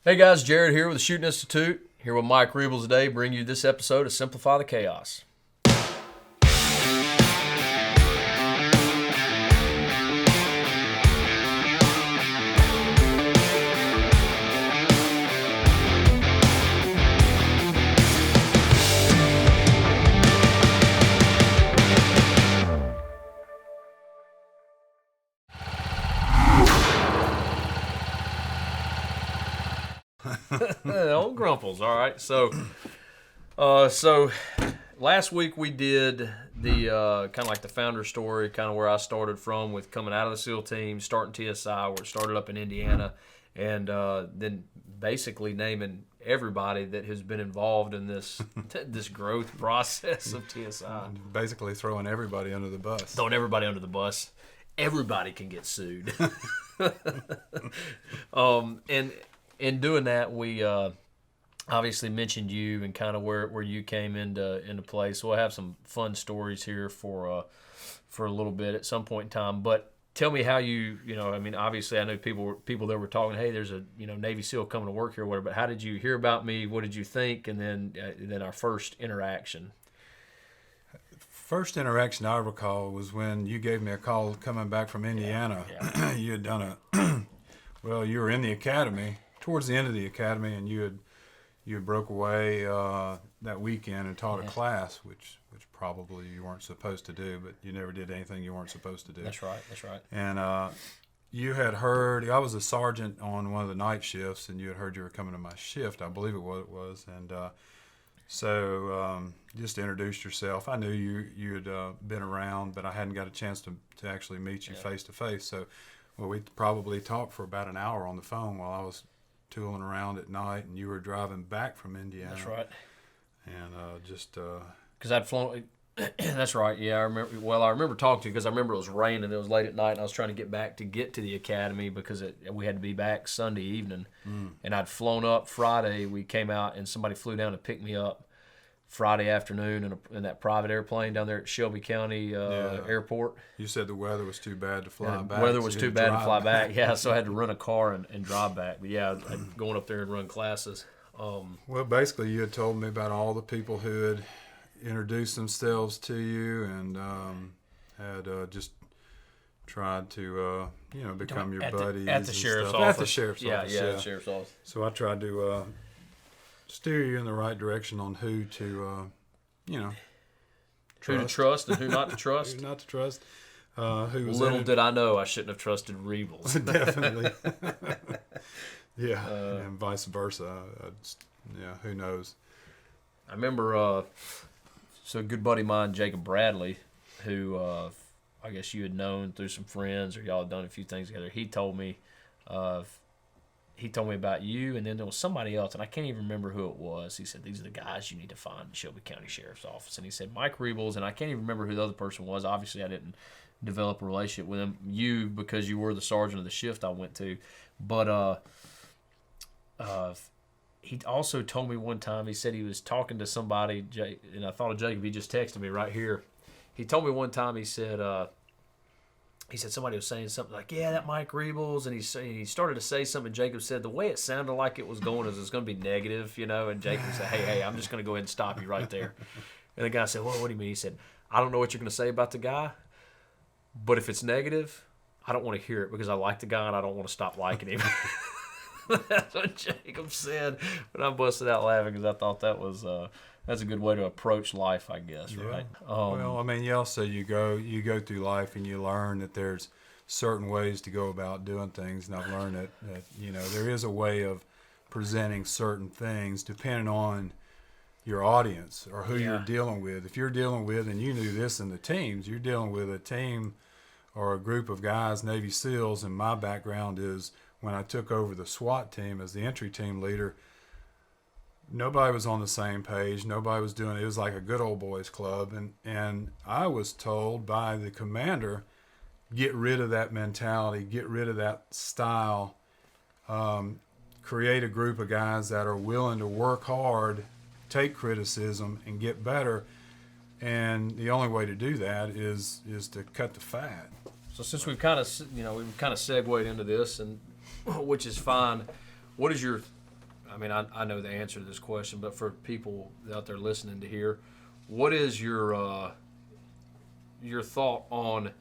Hey guys, Jared here with the Shooting Institute, here with Mike Reebals today, bring you this episode of Simplify the Chaos. Old Grumples, all right. So last week we did the kind of like the founder story, kind of where I started from with coming out of the SEAL team, starting TSI, where it started up in Indiana, and then basically naming everybody that has been involved in this this growth process of TSI. Basically throwing everybody under the bus. Throwing everybody under the bus. Everybody can get sued. And in doing that, we obviously mentioned you and kind of where you came into play. So we'll have some fun stories here for a little bit at some point in time. But tell me how obviously I know people that were talking, hey, there's a Navy SEAL coming to work here or whatever. But how did you hear about me? What did you think? And then our first interaction. First interaction I recall was when you gave me a call coming back from Indiana. Yeah. You had done you were in the academy, towards the end of the academy, and you had broke away that weekend and taught a class, which probably you weren't supposed to do, but you never did anything you weren't supposed to do. That's right. And you had heard, I was a sergeant on one of the night shifts, and you had heard you were coming to my shift, I believe it was, and so just introduced yourself. I knew you had been around, but I hadn't got a chance to actually meet you face to face. So, we probably talked for about an hour on the phone while I was tooling around at night, and you were driving back from Indiana. That's right. And because I'd flown. That's right. Yeah, I remember. Well, I remember talking to you because I remember it was raining. It was late at night, and I was trying to get to the academy because we had to be back Sunday evening. And I'd flown up Friday. We came out, and somebody flew down to pick me up Friday afternoon in that private airplane down there at Shelby County Airport. You said the weather was too bad to fly back. The weather was too bad to fly back. Yeah, so I had to rent a car and drive back. But yeah, I'd going up there and run classes. Well, basically, you had told me about all the people who had introduced themselves to you and had just tried to become your buddies at the sheriff's office. At the sheriff's office. Yeah, the sheriff's office. So I tried to steer you in the right direction on who to who to trust and who not to trust. Who not to trust. Who was Little did I know I shouldn't have trusted Reebals. Definitely. Yeah, and vice versa. Who knows? I remember so a good buddy of mine, Jacob Bradley, who I guess you had known through some friends or y'all had done a few things together. He told me about you, and then there was somebody else, and I can't even remember who it was. He said, these are the guys you need to find in Shelby County Sheriff's Office. And he said, Mike Reebals, and I can't even remember who the other person was. Obviously, I didn't develop a relationship with him. You, because you were the sergeant of the shift I went to. But he also told me one time, he said he was talking to somebody, and I thought of Jacob, he just texted me right here. He told me one time, he said somebody was saying something like, yeah, that Mike Reebals, and he started to say something. Jacob said the way it sounded like it was going is it's going to be negative, and Jacob said, hey, I'm just going to go ahead and stop you right there. And the guy said, well, what do you mean? He said, I don't know what you're going to say about the guy, but if it's negative, I don't want to hear it because I like the guy and I don't want to stop liking him. That's what Jacob said, but I busted out laughing because I thought that was that's a good way to approach life, I guess, right? You go through life and you learn that there's certain ways to go about doing things, and I've learned that there is a way of presenting certain things depending on your audience or who you're dealing with. If you're dealing with, and you knew this in the teams, you're dealing with a team or a group of guys, Navy SEALs, and my background is when I took over the SWAT team as the entry team leader, nobody was on the same page. Nobody was doing it. It was like a good old boys club. And I was told by the commander, get rid of that mentality, get rid of that style, create a group of guys that are willing to work hard, take criticism, and get better. And the only way to do that is to cut the fat. So since we've kind of segued into this, and which is fine, what is your I mean, I know the answer to this question, but for people out there listening to hear, what is your thought on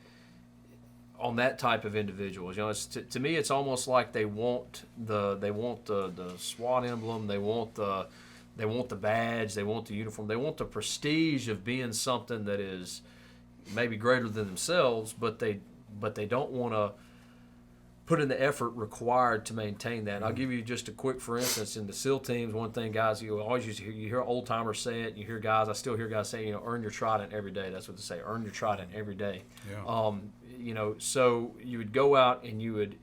that type of individuals? You know, it's to me, it's almost like they want the SWAT emblem, they want the badge, they want the uniform, they want the prestige of being something that is maybe greater than themselves, but they don't want to put in the effort required to maintain that. And I'll give you just a quick, for instance, in the SEAL teams, one thing, guys, you always used to hear, you hear old timers say it, you hear guys, I still hear guys say, earn your trident every day. That's what they say, earn your trident every day. Yeah. So you would go out and you would,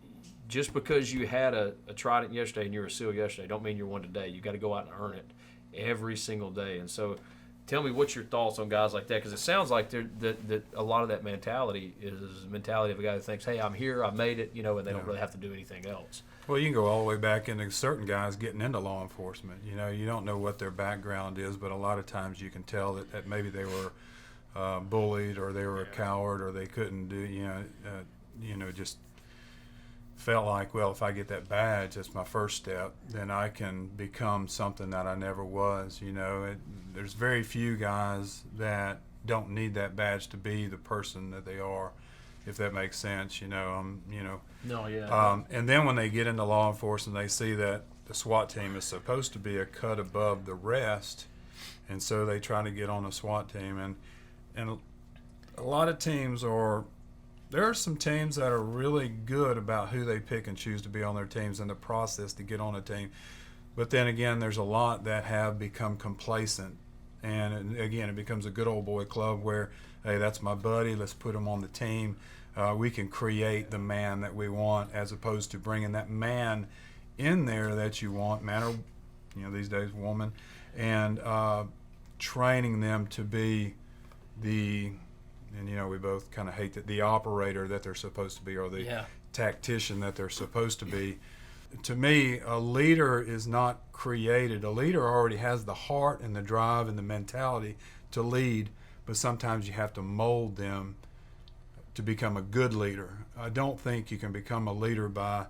just because you had a trident yesterday and you were a SEAL yesterday, don't mean you're one today. You got to go out and earn it every single day. And so tell me what's your thoughts on guys like that, because it sounds like that a lot of that mentality is the mentality of a guy who thinks, hey, I'm here, I made it, and they don't really have to do anything else. Well, you can go all the way back into certain guys getting into law enforcement. You don't know what their background is, but a lot of times you can tell that maybe they were bullied, or they were a coward, or they couldn't do, just felt like, well, if I get that badge, that's my first step, then I can become something that I never was. There's very few guys that don't need that badge to be the person that they are, if that makes sense. No, yeah. And then when they get into law enforcement, they see that the SWAT team is supposed to be a cut above the rest, and so they try to get on a SWAT team. And a lot of teams there are some teams that are really good about who they pick and choose to be on their teams and the process to get on a team. But then again, there's a lot that have become complacent. And again, it becomes a good old boy club where, hey, that's my buddy, let's put him on the team. We can create the man that we want, as opposed to bringing that man in there that you want, man or, these days, woman, and training them to be and we both kind of hate the operator that they're supposed to be, or the tactician that they're supposed to be. To me, a leader is not created. A leader already has the heart and the drive and the mentality to lead, but sometimes you have to mold them to become a good leader. I don't think you can become a leader by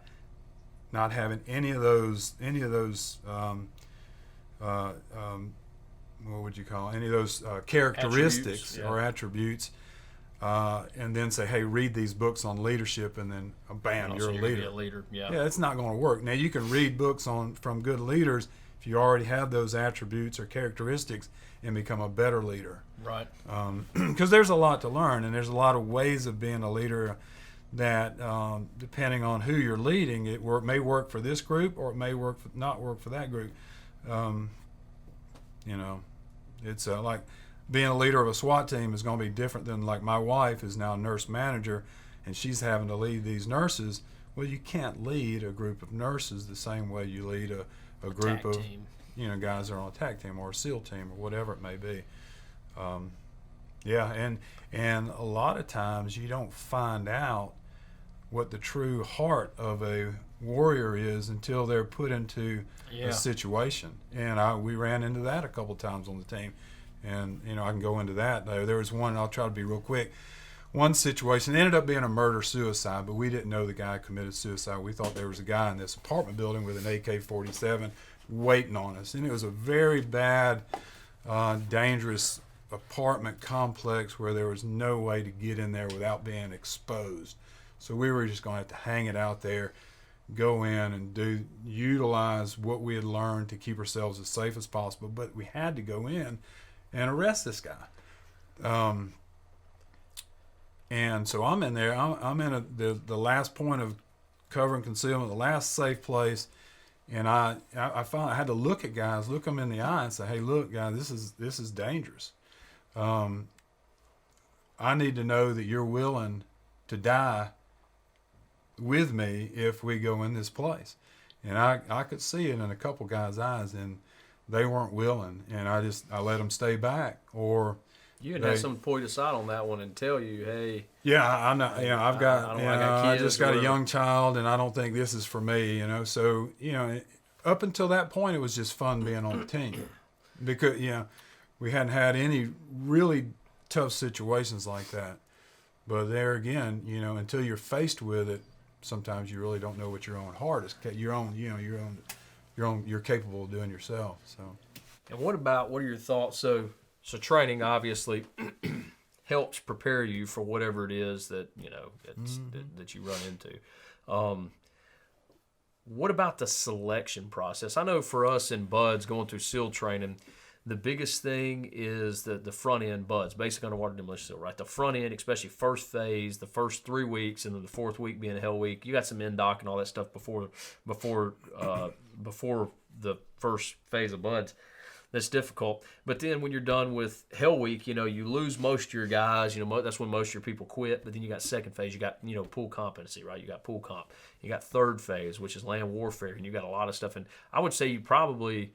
not having any of those what would you call it? Any of those characteristics or attributes, and then say, hey, read these books on leadership, and then bam, you're a leader. Be a leader. Yeah, it's not going to work. Now, you can read books from good leaders if you already have those attributes or characteristics and become a better leader. Right. Because there's a lot to learn, and there's a lot of ways of being a leader that, depending on who you're leading, it may work for this group, or it may not work for that group. It's like being a leader of a SWAT team is going to be different than, like, my wife is now a nurse manager, and she's having to lead these nurses. Well, you can't lead a group of nurses the same way you lead a group of team. Guys that are on a TAC team or a SEAL team or whatever it may be. And a lot of times you don't find out what the true heart of a warrior is until they're put into a situation. And we ran into that a couple times on the team. And, I can go into that. There was one, I'll try to be real quick. One situation, it ended up being a murder-suicide, but we didn't know the guy committed suicide. We thought there was a guy in this apartment building with an AK-47 waiting on us. And it was a very bad, dangerous apartment complex where there was no way to get in there without being exposed. So we were just going to have to hang it out there, go in and utilize what we had learned to keep ourselves as safe as possible. But we had to go in and arrest this guy. And so I'm in there. I'm in the last point of cover and concealment, the last safe place. And I found I had to look them in the eye and say, hey, look, guys, this is dangerous. I need to know that you're willing to die with me if we go in this place. And I could see it in a couple guys' eyes, and they weren't willing, and I let them stay back. Or you can have someone point aside on that one and tell you, hey. Yeah, I'm not. I've got. I just got a young child, and I don't think this is for me. So up until that point, it was just fun being on the team, because we hadn't had any really tough situations like that. But there again, until you're faced with it, sometimes you really don't know what your own heart is, your own you're capable of doing yourself. So. And what are your thoughts? So training obviously helps prepare you for whatever it is that that you run into. What about the selection process? I know for us in BUDS going through SEAL training, the biggest thing is the front end BUDS, basic underwater demolition SEAL, right? The front end, especially first phase, the first 3 weeks, and then the 4th week being Hell Week. You got some NDOC and all that stuff before the first phase of BUDS. That's difficult. But then when you're done with Hell Week, you lose most of your guys. That's when most of your people quit. But then you got second phase. You got, pool competency, right? You got pool comp. You got third phase, which is land warfare. And you got a lot of stuff. And I would say we probably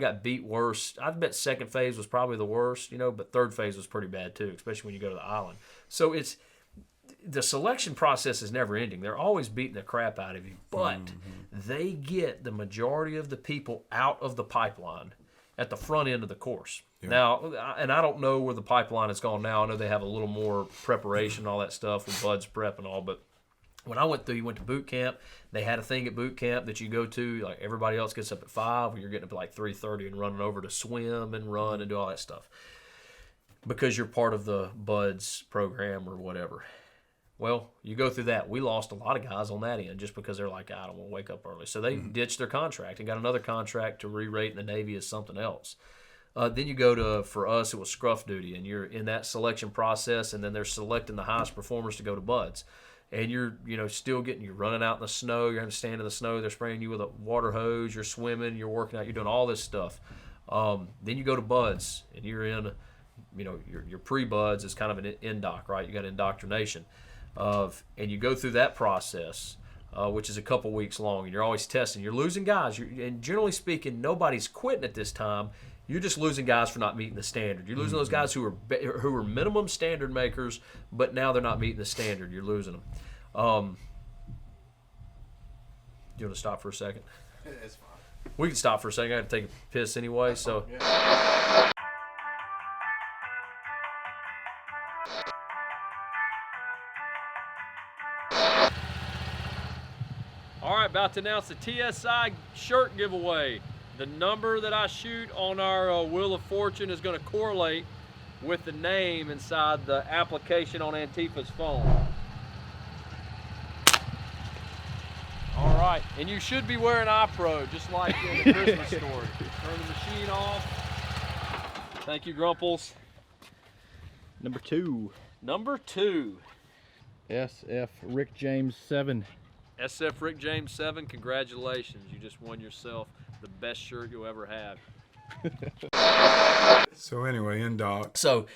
got beat worse. I bet second phase was probably the worst, but third phase was pretty bad too, especially when you go to the island. So the selection process is never ending. They're always beating the crap out of you. But they get the majority of the people out of the pipeline at the front end of the course. Yeah. Now, and I don't know where the pipeline has gone now. I know they have a little more preparation and all that stuff with BUDS prep and all, but when I went through, you went to boot camp. They had a thing at boot camp that you go to, like everybody else gets up at 5, you're getting up at like 3:30 and running over to swim and run and do all that stuff because you're part of the BUDS program or whatever. Well, you go through that. We lost a lot of guys on that end just because they're like, I don't want to wake up early. So they ditched their contract and got another contract to re-rate in the Navy as something else. Then you go to, for us, it was scruff duty, and you're in that selection process, and then they're selecting the highest performers to go to BUDS. And you're, you're running out in the snow, you're having to stand in the snow, they're spraying you with a water hose, you're swimming, you're working out, you're doing all this stuff. Then you go to BUDS, and you're in, your pre-BUDS is kind of an indoc, right? You got indoctrination. And you go through that process, which is a couple weeks long, and you're always testing. You're losing guys, and generally speaking, nobody's quitting at this time. You're just losing guys for not meeting the standard. You're losing those guys who are minimum standard makers, but now they're not meeting the standard. You're losing them. Do you want to stop for a second? It's fine. We can stop for a second. I got to take a piss anyway. That's so. Fine, yeah. All right, about to announce the TSI shirt giveaway. The number that I shoot on our Wheel of Fortune is going to correlate with the name inside the application on Antifa's phone. All right, and you should be wearing iPro, just like in the Christmas story. Turn the machine off. Thank you, Grumples. Number 2. Number 2. SF Rick James 7. SF Rick James 7, congratulations. You just won yourself the best shirt you'll ever have. So anyway, indoc. So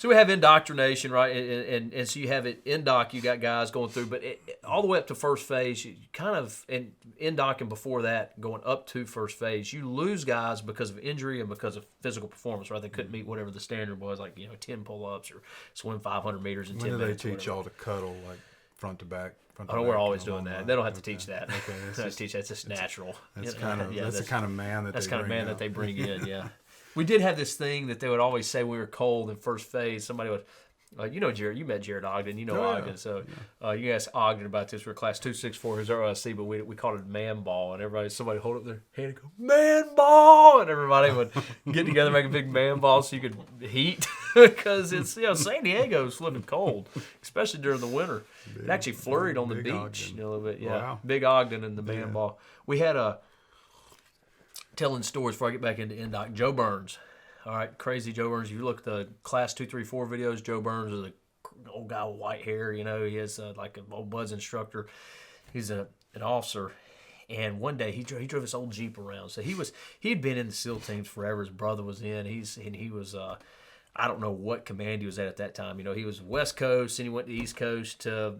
we have indoctrination, right? And so you have it indoc, you got guys going through, but all the way up to first phase, you kind of, and indoc and before that, going up to first phase, you lose guys because of injury and because of physical performance, right? They couldn't meet whatever the standard was, like 10 pull-ups or swim 500 meters in 10 minutes. When do they teach y'all to cuddle, like front to back? Oh, we're always doing that. They don't have to teach that. Okay, that's just natural. That's kind of that's the kind of man that they bring in. Yeah, we did have this thing that they would always say when we were cold in first phase. Somebody would, Jared. You met Jared Ogden. Ogden. So you asked Ogden about this. We're class 264 his ROIC, but we called it man ball, and somebody hold up their hand and go man ball, and everybody would get together, make a big man ball so you could heat because it's San Diego's flipping cold, especially during the winter. It actually flurried on the beach Ogden. a little bit. Yeah, wow. Big Ogden and the man ball. We had telling stories before I get back into Indoc. Joe Burns. All right, crazy Joe Burns. If you look at the class 234 videos, Joe Burns is an old guy with white hair. He has like an old BUDS instructor. He's an officer. And one day he drove this old Jeep around. So he'd been in the SEAL teams forever. His brother was in. He was I don't know what command he was at that time. He was West Coast, and he went to East Coast to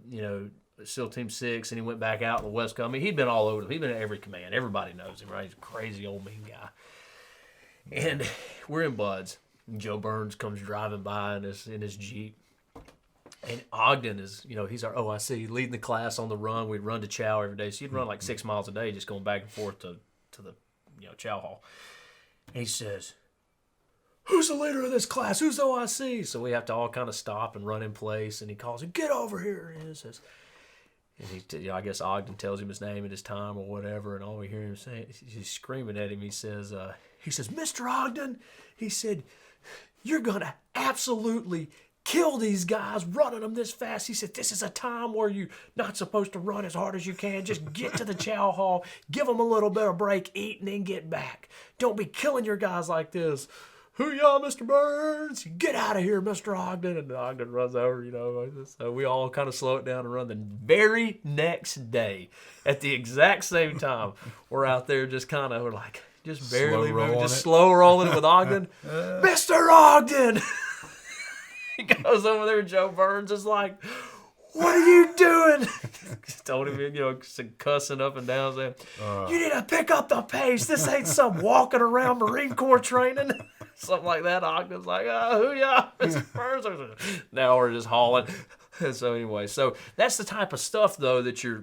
SEAL Team 6, and he went back out in the West Coast. I mean, he'd been all over. He'd been at every command. Everybody knows him, right? He's a crazy old mean guy. And we're in BUDS. Joe Burns comes driving by in his Jeep. And Ogden is, he's our OIC, leading the class on the run. We'd run to chow every day. So you'd run like 6 miles a day just going back and forth to the chow hall. And he says, "Who's the leader of this class? Who's the OIC?" So we have to all kind of stop and run in place. And he calls him, "Get over here." And And I guess Ogden tells him his name and his time or whatever, and all we hear him saying, he's screaming at him. He says, Mr. Ogden, he said, you're going to absolutely kill these guys running them this fast. He said, this is a time where you're not supposed to run as hard as you can. Just get to the chow hall, give them a little bit of break, eat, and then get back. Don't be killing your guys like this. Hoo-yah, Mr. Burns. Get out of here, Mr. Ogden. And Ogden runs over, So we all kind of slow it down and run. The very next day, at the exact same time, we're out there just kind of, we're like, just barely moving, just slow rolling with Ogden. Mr. Ogden! He goes over there, Joe Burns is like, what are you doing? Told him, cussing up and down, saying, you need to pick up the pace. This ain't some walking around Marine Corps training. Something like that. Ogden's like, hoo-yah, Mr. Burns. Now we're just hauling. So anyway, that's the type of stuff, though, that you're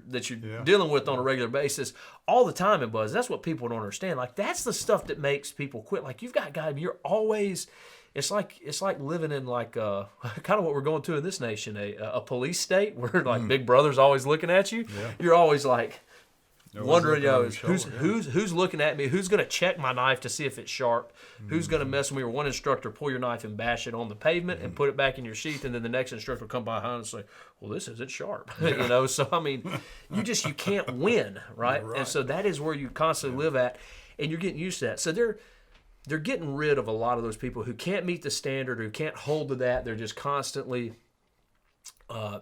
dealing with on a regular basis all the time in Buzz. That's what people don't understand. Like, that's the stuff that makes people quit. Like, you've got guys, you're always... It's like living in like kind of what we're going to in this nation, a police state where like Big Brother's always looking at you. Yeah. You're always like wondering, who's looking at me? Who's going to check my knife to see if it's sharp? Who's going to mess with me? Or one instructor pull your knife and bash it on the pavement and put it back in your sheath, and then the next instructor will come behind and say, "Well, this isn't sharp." So I mean, you can't win, right? And so that is where you constantly live at, and you're getting used to that. So they're getting rid of a lot of those people who can't meet the standard, who can't hold to that. They're just constantly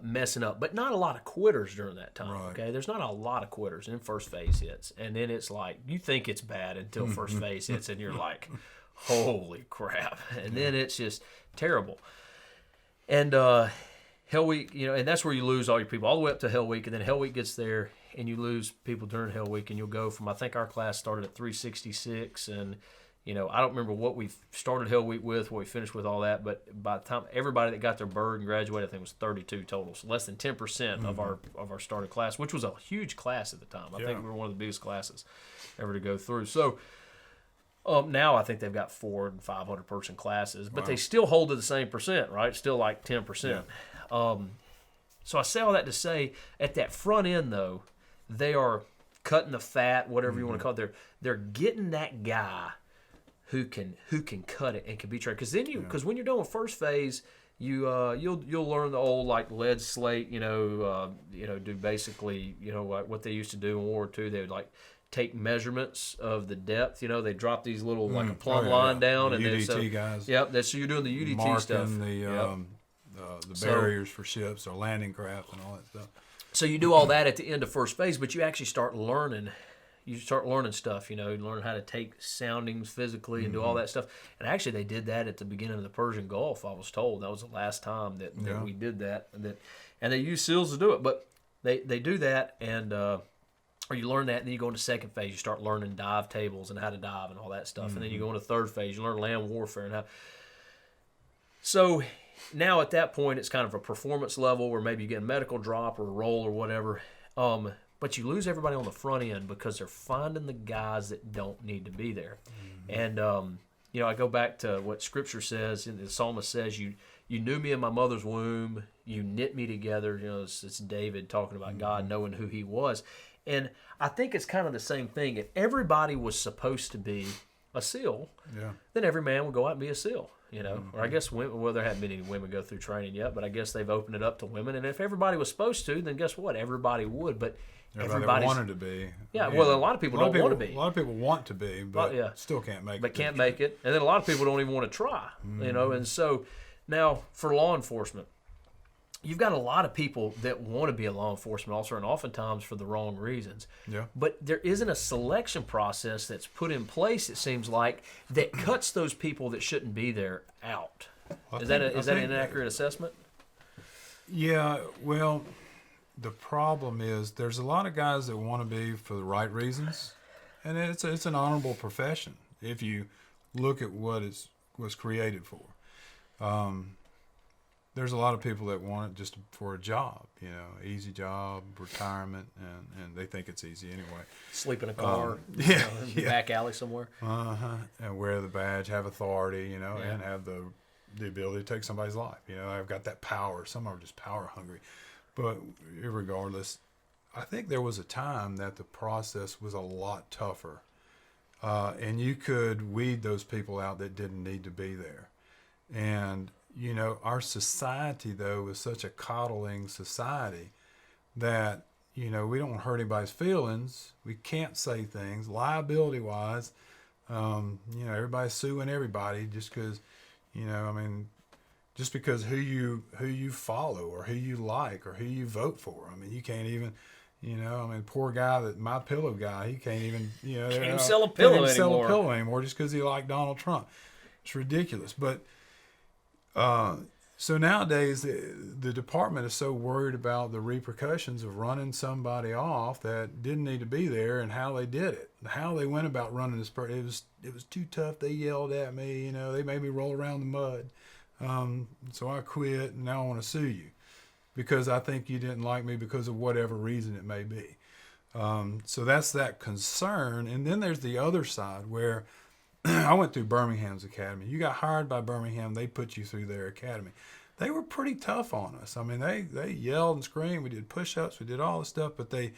messing up. But not a lot of quitters during that time, okay? There's not a lot of quitters, and then first phase hits. And then it's like, you think it's bad until first phase hits, and you're like, holy crap. And then it's just terrible. And Hell Week, and that's where you lose all your people, all the way up to Hell Week. And then Hell Week gets there, and you lose people during Hell Week, and you'll go from, I think our class started at 366, and I don't remember what we started Hell Week with, what we finished with, all that. But by the time everybody that got their bird and graduated, I think it was 32 total, so less than 10% of our started class, which was a huge class at the time. I think we were one of the biggest classes ever to go through. So now I think they've got 400 and 500 person classes, but they still hold to the same percent, right? Still like 10%. Yeah. So I say all that to say, at that front end though, they are cutting the fat, whatever you want to call it. They're getting that guy who can cut it and can be trained. Because when you're doing first phase, you'll learn the old like lead slate, do basically what they used to do in World War II. They would like take measurements of the depth. They drop these little like a plumb line down, the and UDT then guys. Yep, so you're doing the UDT marking stuff. The barriers for ships or landing craft and all that stuff. So you do all that at the end of first phase, but you actually start learning. You start learning stuff, you learn how to take soundings physically and do all that stuff. And actually, they did that at the beginning of the Persian Gulf, I was told. That was the last time that we did that. And they use SEALs to do it. But they do that, and or you learn that, and then you go into second phase. You start learning dive tables and how to dive and all that stuff. And then you go into third phase. You learn land warfare and how. So now at that point, it's kind of a performance level where maybe you get a medical drop or a roll or whatever. But you lose everybody on the front end because they're finding the guys that don't need to be there. And, I go back to what Scripture says, and the psalmist says, you knew me in my mother's womb, you knit me together. It's David talking about God knowing who he was. And I think it's kind of the same thing. If everybody was supposed to be a SEAL, then every man would go out and be a SEAL. Or I guess women, well, there haven't been any women go through training yet, but I guess they've opened it up to women. And if everybody was supposed to, then guess what? Everybody would. But everybody wanted to be. Yeah, well, a lot of people don't want to be. A lot of people want to be, but still can't make it. But can't make it. And then a lot of people don't even want to try, And so now for law enforcement, you've got a lot of people that want to be a law enforcement officer, and oftentimes for the wrong reasons. Yeah. But there isn't a selection process that's put in place, it seems like, that cuts those people that shouldn't be there out. Is that an inaccurate assessment? Yeah, well, the problem is there's a lot of guys that want to be for the right reasons, and it's an honorable profession if you look at what it was created for. There's a lot of people that want it just for a job, easy job, retirement, and they think it's easy anyway. Sleep in a car, in the back alley somewhere. And wear the badge, have authority, and have the ability to take somebody's life. I've got that power. Some are just power hungry. But regardless, I think there was a time that the process was a lot tougher, and you could weed those people out that didn't need to be there. And our society though is such a coddling society that we don't want to hurt anybody's feelings. We can't say things liability wise. Everybody's suing everybody just because, just because who you follow or who you like or who you vote for. I mean, you can't even, poor guy, that My Pillow guy, he can't even, can't even sell a pillow anymore just because he liked Donald Trump. It's ridiculous. But so nowadays, the department is so worried about the repercussions of running somebody off that didn't need to be there and how they did it, how they went about running this person. It was too tough. They yelled at me. They made me roll around the mud. So I quit, and now I want to sue you because I think you didn't like me because of whatever reason it may be. So that's that concern. And then there's the other side where I went through Birmingham's academy. You got hired by Birmingham. They put you through their academy. They were pretty tough on us. I mean, they yelled and screamed. We did push-ups. We did all this stuff, but they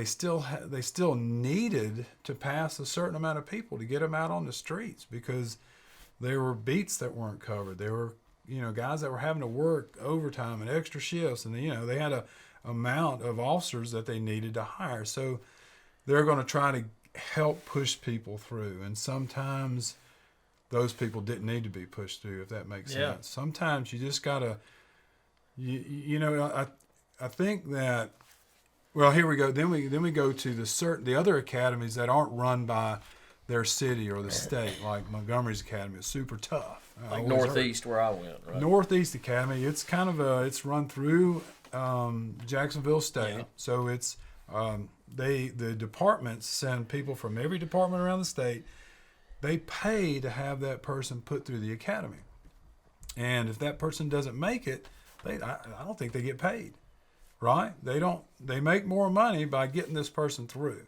still needed to pass a certain amount of people to get them out on the streets because there were beats that weren't covered. There were, guys that were having to work overtime and extra shifts, and they had a amount of officers that they needed to hire. So they're going to try to help push people through, and sometimes those people didn't need to be pushed through, if that makes sense. Sometimes you just gotta I think that, well, here we go, then we go to the other academies that aren't run by their city or the state, like Montgomery's academy is super tough, like Northeast where I went, right? Northeast Academy, it's kind of it's run through Jacksonville State. So it's the departments send people from every department around the state. They pay to have that person put through the academy, and if that person doesn't make it, I don't think they get paid, right? They make more money by getting this person through.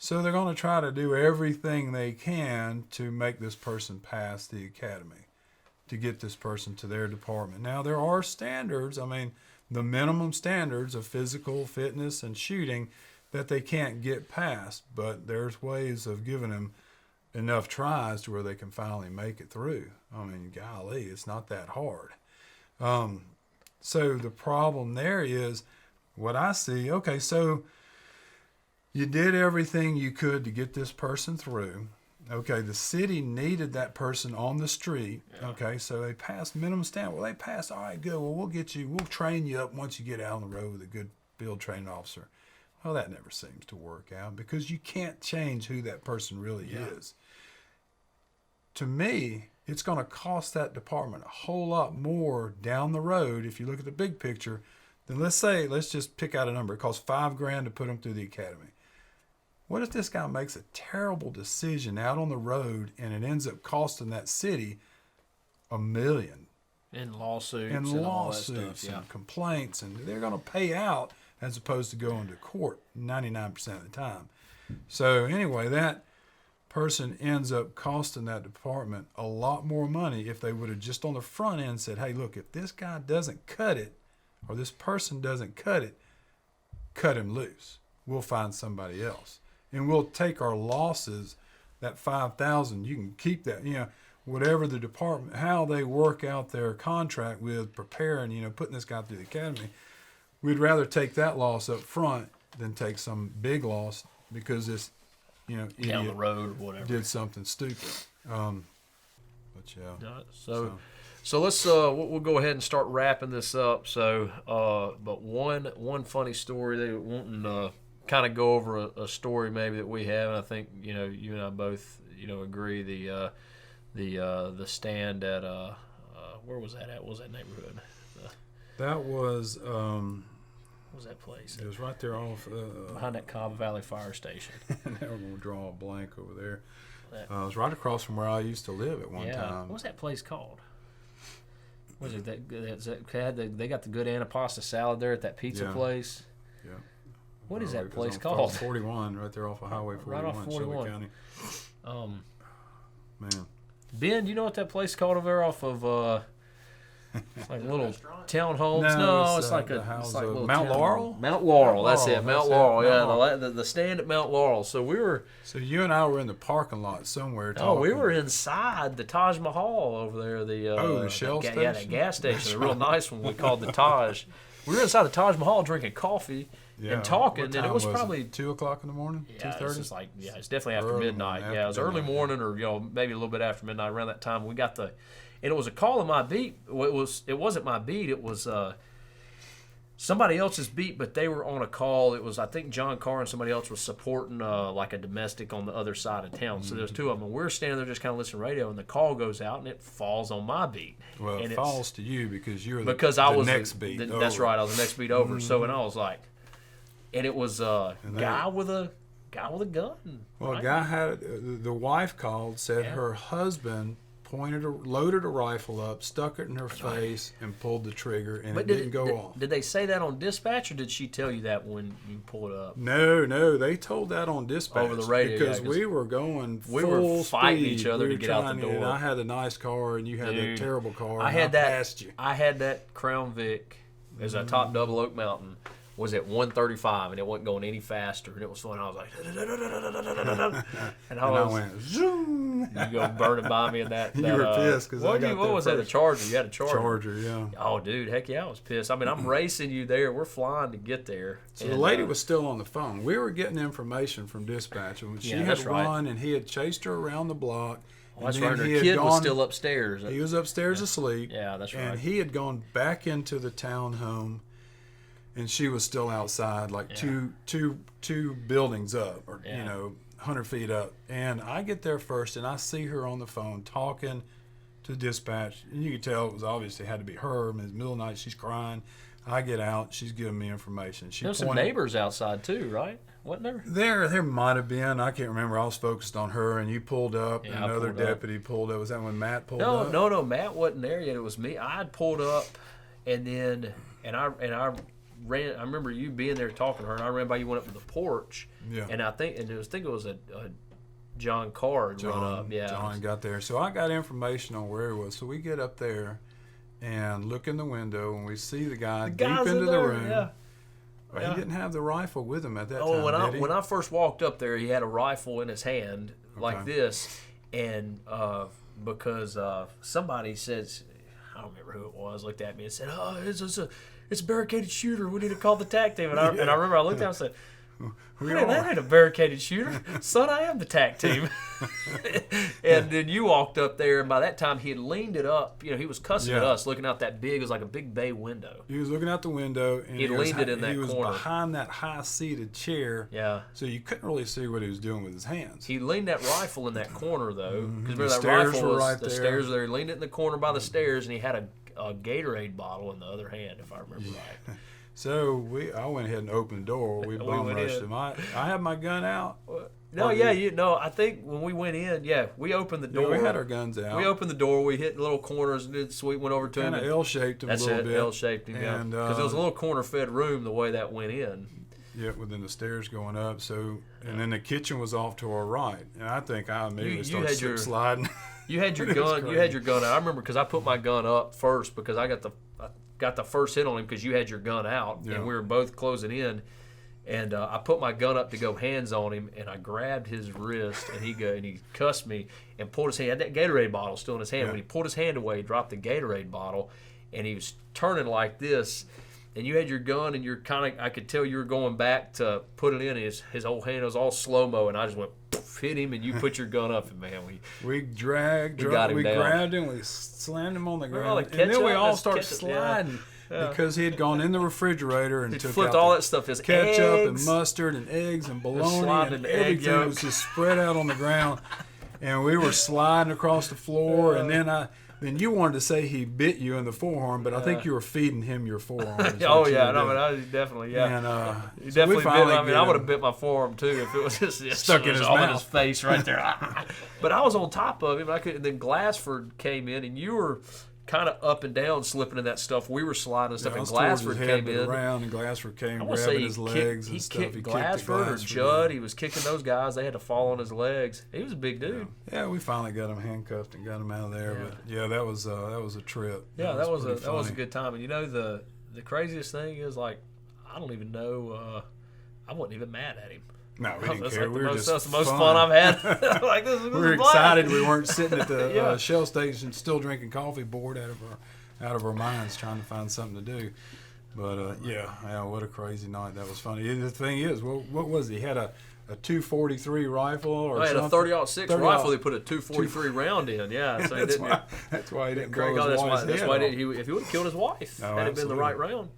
So they're going to try to do everything they can to make this person pass the academy, to get this person to their department. Now, there are standards, the minimum standards of physical fitness and shooting that they can't get past, but there's ways of giving them enough tries to where they can finally make it through. Golly, it's not that hard. So the problem there is what I see, okay, so you did everything you could to get this person through. Okay, the city needed that person on the street. Okay, so they passed minimum standard. Well, they passed, all right, good. Well, we'll train you up once you get out on the road with a good field training officer. Well, that never seems to work out because you can't change who that person really is. To me, it's going to cost that department a whole lot more down the road if you look at the big picture than let's just pick out a number. It costs $5,000 to put them through the academy. What if this guy makes a terrible decision out on the road and it ends up costing that city $1 million? And lawsuits and all that stuff, and complaints, and they're going to pay out as opposed to going to court 99% of the time. So anyway, that person ends up costing that department a lot more money if they would have just on the front end said, hey, look, if this guy doesn't cut it or this person doesn't cut it, cut him loose. We'll find somebody else. And we'll take our losses, that $5,000, you can keep that, whatever the department, how they work out their contract with preparing, putting this guy through the academy. We'd rather take that loss up front than take some big loss because this, down idiot the road or whatever did something stupid. So let's we'll go ahead and start wrapping this up. So, but one funny story they wanting to kind of go over a story maybe that we have, and I think you and I both agree the stand at where was that at? What was that neighborhood? That was What was that place? It was right there off behind that Cobb Valley Fire Station. Now we're going to draw a blank over there. It was right across from where I used to live at one time. What was that place called? Was it they got the good antipasta salad there at that pizza place? Yeah. What is that place called? 41, right there off of Highway 41, right off 41. Shelby County. Man. Ben, do you know what that place called over there off of It's like little townhomes. No, No, it's, it's like the a house it's like of little Mount townhome. Laurel? Mount Laurel. That's Laurel, it. Mount that's it, Laurel. Yeah, Mount Laurel. the stand at Mount Laurel. So we were. So you and I were in the parking lot somewhere Oh, talking. we were inside the Taj Mahal over there. The Shell Yeah, station? that gas station, a real nice one we called the Taj. We were inside the Taj Mahal drinking coffee and talking, What and it time was probably 2 o'clock in the morning. yeah, 2:30. it's just like it's definitely after Early midnight. morning, Yeah, it was early midnight, morning, or maybe a little bit after midnight. Around that time, we got and it was a call in my beat. Well, it wasn't my beat. It was somebody else's beat, but they were on a call. It was, I think, John Carr and somebody else was supporting like a domestic on the other side of town. So there's two of them, and we're standing there just kind of listening to radio, and the call goes out, and it falls on my beat. Well, and it falls to you because you're I was next beat. That's over. right. I was the next beat over. So, and I was like, and it was a guy with a gun. Well, right? a guy had the wife called, said Yeah. her husband loaded a rifle up, stuck it in her face, and pulled the trigger, and But it didn't go off. Did they say that on dispatch, or did she tell you that when you pulled up? No, they told that on dispatch Over the radio, because yeah, 'cause we were going we were full fighting speed. each other We to were get out the trying door. And I had a nice car, and you had Dude, a terrible car. I and had that. passed you. I had that Crown Vic as a top double Oak Mountain. Was at 135, and it wasn't going any faster, and it was fun. I was like, and I went zoom. you go burning by me in that. You were pissed 'cause I what got what there was that? A first. Charger? You had a Charger. Charger, yeah. Oh, dude, heck yeah, I was pissed. I mean, I'm racing you there. We're flying to get there. So the lady was still on the phone. We were getting information from dispatch, and she Yeah, had that's right. run, and he had chased her around the block. Well, that's and then right. Her he had kid was gone- still upstairs. He was upstairs asleep. Yeah, that's right. And he had gone back into the townhome, and she was still outside, like two buildings up, or Yeah. 100 feet up. And I get there first, and I see her on the phone talking to dispatch, and you could tell it was obviously had to be her. And it's middle of the night, she's crying. I get out, she's giving me information. She There was some pointed- neighbors outside too, right? Wasn't there? There might have been. I can't remember. I was focused on her, and you pulled up. Yeah, I and another pulled up. deputy pulled up. Was that when Matt pulled up? No. Matt wasn't there yet. It was me. I had pulled up, and then I ran. I remember you being there talking to her, and I ran by you, went up to the porch. Yeah. And I think it was a John Carr had run up. Yeah. John got there. So I got information on where he was. So we get up there and look in the window, and we see the guy deep guy's into in the there, room. yeah. But Yeah. he didn't have the rifle with him at that Oh, time, did he? when I first walked up there, he had a rifle in his hand like Okay. this, and because somebody says, I don't remember who it was, looked at me and said, "Oh, it's a barricaded shooter. We need to call the TAC team." And I remember I looked at him and said, that ain't a barricaded shooter. Son, I am the TAC team. And then you walked up there, and by that time he had leaned it up. He was cussing at Yeah. us, looking out that big, it was like a big bay window. He was looking out the window, and He leaned it in that he was corner. behind that high-seated chair. Yeah. So you couldn't really see what he was doing with his hands. He leaned that rifle in that corner, though. Because remember, that stairs rifle were was right the there. stairs there. He leaned it in the corner by the stairs, and he had a Gatorade bottle in the other hand, if I remember right. So I went ahead and opened the door. We bum went rushed in. him. I had my gun out. No, yeah, I think when we went in, we opened the Yeah, door. we had our guns out. We opened the door. We hit little corners, and then Sweet went over to him. Kind of and- L-shaped him That's a little it, bit. L-shaped him, yeah. And, Because it was a little corner-fed room the way that went in. Yeah, within the stairs going up. So, and then the kitchen was off to our right, and I think I immediately You started had your- sliding. You had your It was gun. You crazy. had your gun out. I remember because I put my gun up first because I got the first hit on him because you had your gun out Yeah. and we were both closing in. And I put my gun up to go hands on him, and I grabbed his wrist, and he cussed me and pulled his hand. He had that Gatorade bottle still in his hand. Yeah. When he pulled his hand away, he dropped the Gatorade bottle, and he was turning like this. And you had your gun, and you're I could tell you were going back to put it in. His whole hand was all slow mo, and I just went poof, hit him, and you put your gun up, and man, We dragged, We got him we down. grabbed him, we slammed him on the Remember all ground, the and then we ketchup? all That's started ketchup, yeah. sliding because he had gone in the refrigerator and he took flipped out all the that stuff. His ketchup and eggs. mustard and eggs and bologna sliding and the egg everything yolk. was just spread out on the ground, and we were sliding across the floor, and then you wanted to say he bit you in the forearm, but I think you were feeding him your forearm. is Oh what you yeah, were no, doing. but I definitely And, He so we definitely bit. finally I mean, get I would him. have bit my forearm too if it was just Stuck in his all in mouth. his face right there. But I was on top of him. And then Glassford came in, and you were kind of up and down, slipping in that stuff. We were sliding and stuff, Yeah, and I was towards his Glassford head, came but in. around, and Glassford came I want to grabbing say his legs and stuff. kicked He Glassford kicked or Glassford, Judd. yeah. He was kicking those guys. They had to fall on his legs. He was a big dude. Yeah, we finally got him handcuffed and got him out of there. Yeah. But yeah, that was a trip. Yeah, that was pretty a funny. good time. And you know the craziest thing is, like, I don't even know. I wasn't even mad at him. No, we didn't That's care. like We were that's just the most fun I've had. Like, this we is were a blast. excited. We weren't sitting at the Yeah. Shell station still drinking coffee, bored out of our minds, trying to find something to do. But yeah, what a crazy night. That was funny. And the thing is, what was it? He had a 243 rifle or I had something? a 30-06 rifle. They put a 243 round in. Yeah, so he didn't. That's why he didn't Craig, blow his wife's that's head why off. if he would have killed his wife, Oh, had it been the absolutely. right round,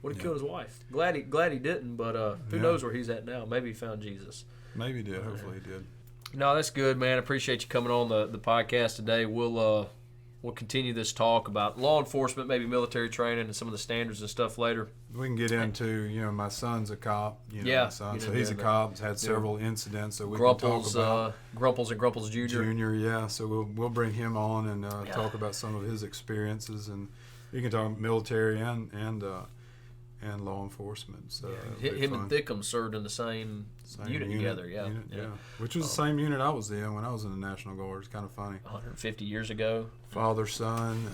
would have killed his wife. Glad he didn't, but who Yeah. knows where he's at now? Maybe he found Jesus. Maybe he did. Hopefully he did. No, that's good, man. Appreciate you coming on the podcast today. We'll continue this talk about law enforcement, maybe military training, and some of the standards and stuff later. We can get into, my son's a cop. Yeah, my son, get so into he's a that. cop. Has had several incidents that we can Grumples, talk about. Grumples and Grumples Jr. Junior, yeah. So we'll bring him on and talk about some of his experiences, and you can talk military and law enforcement. So Him and Thickum served in the same unit together. Yeah. Which was the same unit I was in when I was in the National Guard. It's kind of funny. 150 years ago. Father, son,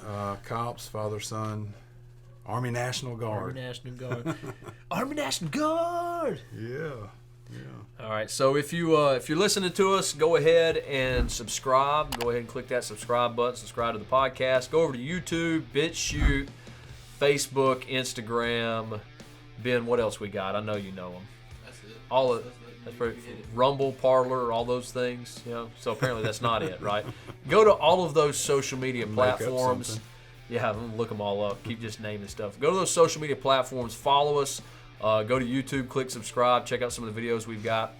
cops. Father, son, Army National Guard. Army National Guard. Army National Guard. Yeah. All right. So if you're listening to us, go ahead and subscribe. Go ahead and click that subscribe button. Subscribe to the podcast. Go over to YouTube, BitChute, Facebook, Instagram. Ben, what else we got? I know you know them. That's it. All of that's pretty, Rumble, Parlor, all those things. So apparently that's not it, right? Go to all of those social media Make up platforms. something. Yeah, I'm gonna look them all up. Keep just naming stuff. Go to those social media platforms. Follow us. Go to YouTube. Click subscribe. Check out some of the videos we've got.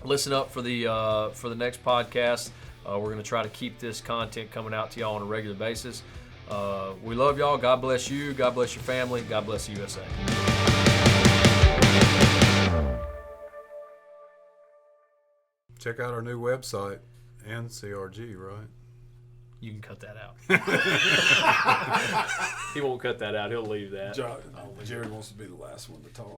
Listen up for the next podcast. We're gonna try to keep this content coming out to y'all on a regular basis. We love y'all. God bless you. God bless your family. God bless the USA. Check out our new website and CRG, right? You can cut that out. He won't cut that out. He'll leave that. Jared wants to be the last one to talk.